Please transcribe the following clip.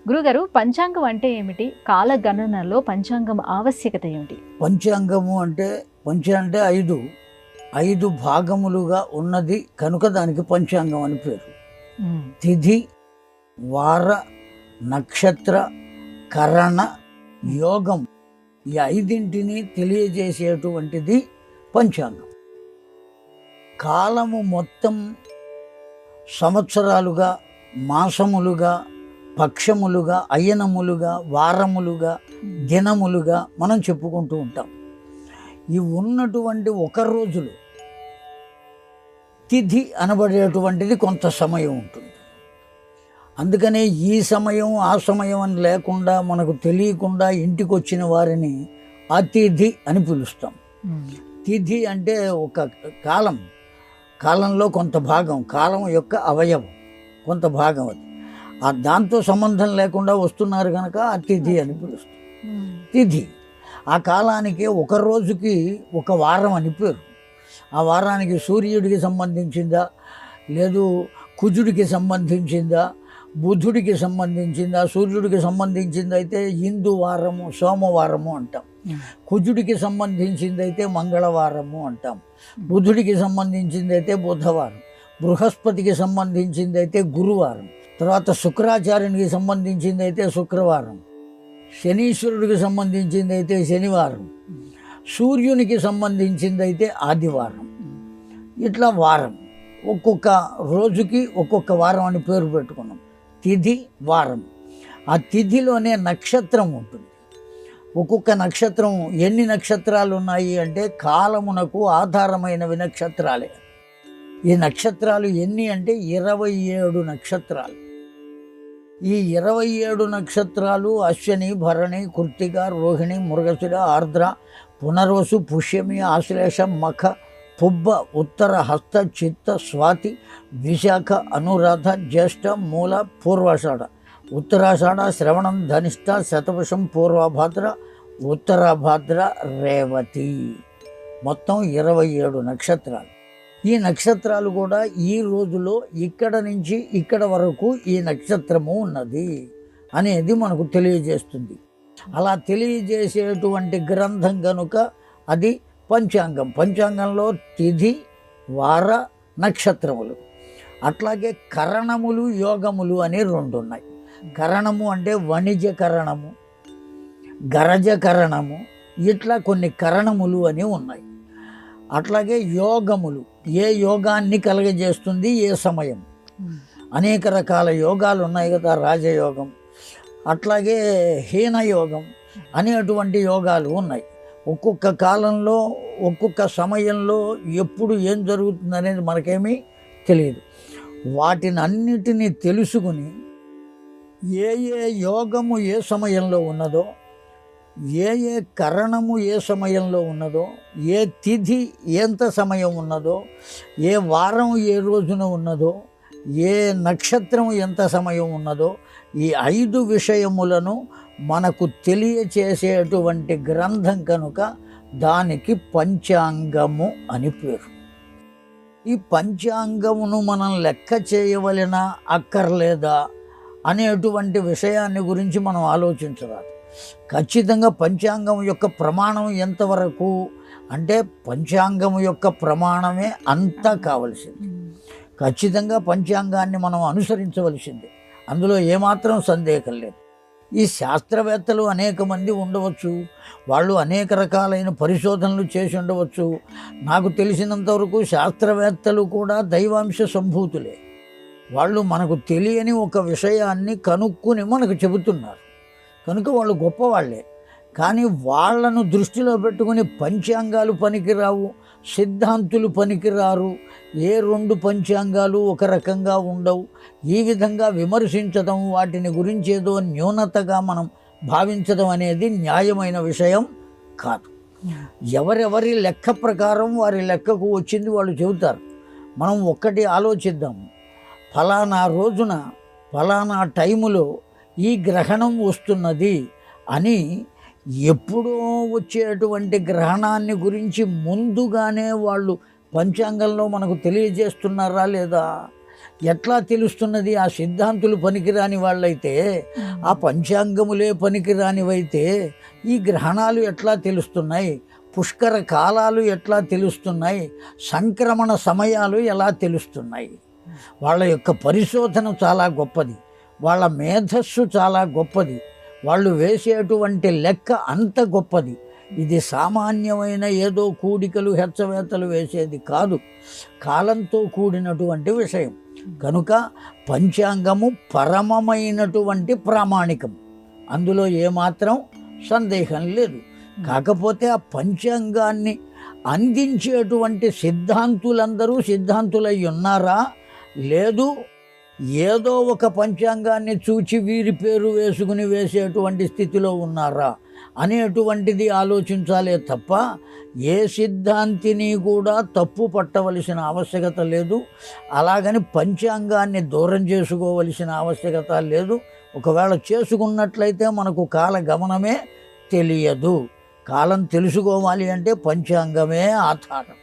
గురుగారు, పంచాంగం అంటే ఏమిటి? కాలగణనలో పంచాంగం ఆవశ్యకత ఏమిటి? పంచాంగము అంటే అంటే ఐదు ఐదు భాగములుగా ఉన్నది కనుక దానికి పంచాంగం అని పేరు. తిథి, వార, నక్షత్ర, కరణ, యోగం ఈ ఐదింటిని తెలియజేసేటువంటిది పంచాంగం. కాలము మొత్తం సంవత్సరాలుగా, మాసములుగా, పక్షములుగా, అయనములుగా, వారములుగా, దినములుగా మనం చెప్పుకుంటూ ఉంటాం. ఈ ఉన్నటువంటి ఒక రోజులో తిథి అనబడేటువంటిది కొంత సమయం ఉంటుంది. అందుకనే ఈ సమయం ఆ సమయం అని లేకుండా మనకు తెలియకుండా ఇంటికి వచ్చిన వారిని అతిథి అని పిలుస్తాం. తిథి అంటే ఒక కాలంలో కొంత భాగం, కాలం యొక్క అవయవం కొంత భాగం అది. దాంతో సంబంధం లేకుండా వస్తున్నారు కనుక అతిథి అని పిలుస్తాం. తిథి ఆ కాలానికి ఒక రోజుకి ఒక వారం అని పేరు. ఆ వారానికి సూర్యుడికి సంబంధించిందా, లేదు కుజుడికి సంబంధించిందా, బుధుడికి సంబంధించిందా? సూర్యుడికి సంబంధించింది అయితే హిందూ వారము, సోమవారము అంటాం. కుజుడికి సంబంధించింది అయితే మంగళవారము అంటాం. బుధుడికి సంబంధించింది అయితే బుధవారం. బృహస్పతికి సంబంధించింది అయితే గురువారం. తర్వాత శుక్రాచార్యునికి సంబంధించింది అయితే శుక్రవారం. శనీశ్వరుడికి సంబంధించింది అయితే శనివారం. సూర్యునికి సంబంధించింది అయితే ఆదివారం. ఇట్లా వారం, ఒక్కొక్క రోజుకి ఒక్కొక్క వారం అని పేరు పెట్టుకున్నాం. తిథి, వారం. ఆ తిథిలోనే నక్షత్రం ఉంటుంది. ఒక్కొక్క నక్షత్రం ఎన్ని నక్షత్రాలు ఉన్నాయి అంటే కాలమునకు ఆధారమైనవి నక్షత్రాలే. ఈ నక్షత్రాలు ఎన్ని అంటే 27 నక్షత్రాలు. ఈ 27 నక్షత్రాలు అశ్వని, భరణి, కృత్తిక, రోహిణి, మృగశిర, ఆర్ద్ర, పునర్వసు, పుష్యమి, ఆశ్లేష, మఖ, పుబ్బ, ఉత్తర, హస్త, చిత్త, స్వాతి, విశాఖ, అనురాధ, జ్యేష్ఠ, మూల, పూర్వాషాఢ, ఉత్తరాషాఢ, శ్రవణం, ధనిష్ట, శతవశం, పూర్వభాద్ర, ఉత్తరాభాద్ర, రేవతి. మొత్తం 27 నక్షత్రాలు. ఈ నక్షత్రాలు కూడా ఈ రోజులో ఇక్కడ నుంచి ఇక్కడ వరకు ఈ నక్షత్రము ఉన్నది అనేది మనకు తెలియజేస్తుంది. అలా తెలియజేసేటువంటి గ్రంథం కనుక అది పంచాంగం. పంచాంగంలో తిథి, వార, నక్షత్రములు, అట్లాగే కరణములు, యోగములు అని 2 ఉన్నాయి. కరణము అంటే వణిజకరణము, గరజకరణము, ఇట్లా కొన్ని కరణములు అని ఉన్నాయి. అట్లాగే యోగములు, ఏ యోగాన్ని కలగజేస్తుంది, ఏ సమయం. అనేక రకాల యోగాలు ఉన్నాయి కదా, రాజయోగం, అట్లాగే హీనయోగం అనేటువంటి యోగాలు ఉన్నాయి. ఒక్కొక్క కాలంలో ఒక్కొక్క సమయంలో ఎప్పుడు ఏం జరుగుతుంది అనేది మనకేమీ తెలియదు. వాటిని అన్నిటినీ తెలుసుకుని ఏ ఏ యోగము ఏ సమయంలో ఉన్నదో, ఏ ఏ కరణము ఏ సమయంలో ఉన్నదో, ఏ తిథి ఎంత సమయం ఉన్నదో, ఏ వారం ఏ రోజున ఉన్నదో, ఏ నక్షత్రం ఎంత సమయం ఉన్నదో, ఈ 5 విషయములను మనకు తెలియచేసేటువంటి గ్రంథం కనుక దానికి పంచాంగము అని పేరు. ఈ పంచాంగమును మనం లెక్క చేయవలెనా అక్కర్లేదా అనేటువంటి విషయాన్ని గురించి మనం ఆలోచించరాదు. ఖచ్చితంగా పంచాంగం యొక్క ప్రమాణం ఎంతవరకు అంటే పంచాంగం యొక్క ప్రమాణమే అంతా కావలసింది. ఖచ్చితంగా పంచాంగాన్ని మనం అనుసరించవలసిందే, అందులో ఏమాత్రం సందేహం లేదు. ఈ శాస్త్రవేత్తలు అనేక మంది ఉండవచ్చు, వాళ్ళు అనేక రకాలైన పరిశోధనలు చేసి ఉండవచ్చు. నాకు తెలిసినంతవరకు శాస్త్రవేత్తలు కూడా దైవాంశ సంభూతులే. వాళ్ళు మనకు తెలియని ఒక విషయాన్ని కనుక్కుని మనకు చెబుతున్నారు కనుక వాళ్ళు గొప్పవాళ్లే. కానీ వాళ్లను దృష్టిలో పెట్టుకుని పంచాంగాలు పనికిరావు, సిద్ధాంతులు పనికిరారు, ఏ 2 పంచాంగాలు ఒక రకంగా ఉండవు, ఈ విధంగా విమర్శించడం, వాటిని గురించి ఏదో న్యూనతగా మనం భావించడం అనేది న్యాయమైన విషయం కాదు. ఎవరెవరి లెక్క ప్రకారం వారి లెక్కకు వచ్చింది వాళ్ళు చెబుతారు. మనం ఒక్కటి ఆలోచిద్దాము, ఫలానా రోజున ఫలానా టైములో ఈ గ్రహణం వస్తున్నది అని ఎప్పుడో వచ్చేటువంటి గ్రహణాన్ని గురించి ముందుగానే వాళ్ళు పంచాంగంలో మనకు తెలియజేస్తున్నారా లేదా? ఎట్లా తెలుస్తున్నది? ఆ సిద్ధాంతులు పనికిరాని వాళ్ళైతే, ఆ పంచాంగములే పనికిరానివైతే ఈ గ్రహణాలు ఎట్లా తెలుస్తున్నాయి? పుష్కర కాలాలు ఎట్లా తెలుస్తున్నాయి? సంక్రమణ సమయాలు ఎలా తెలుస్తున్నాయి? వాళ్ళ యొక్క పరిశోధన చాలా గొప్పది, వాళ్ళ మేధస్సు చాలా గొప్పది, వాళ్ళు వేసేటువంటి లెక్క అంత గొప్పది. ఇది సామాన్యమైన ఏదో కూడికలు హెచ్చవేతలు వేసేది కాదు, కాలంతో కూడినటువంటి విషయం. కనుక పంచాంగము పరమమైనటువంటి ప్రామాణికం, అందులో ఏమాత్రం సందేహం లేదు. కాకపోతే ఆ పంచాంగాన్ని అందించేటువంటి సిద్ధాంతులందరూ సిద్ధాంతులై ఉన్నారా, లేదు ఏదో ఒక పంచాంగాన్ని చూచి వీరి పేరు వేసుకుని వేసేటువంటి స్థితిలో ఉన్నారా అనేటువంటిది ఆలోచించాలే తప్ప ఏ సిద్ధాంతిని కూడా తప్పు పట్టవలసిన ఆవశ్యకత లేదు. అలాగని పంచాంగాన్ని దూరం చేసుకోవలసిన ఆవశ్యకత లేదు. ఒకవేళ చేసుకున్నట్లయితే మనకు కాల గమనమే తెలియదు. కాలం తెలుసుకోవాలి అంటే పంచాంగమే ఆధారం.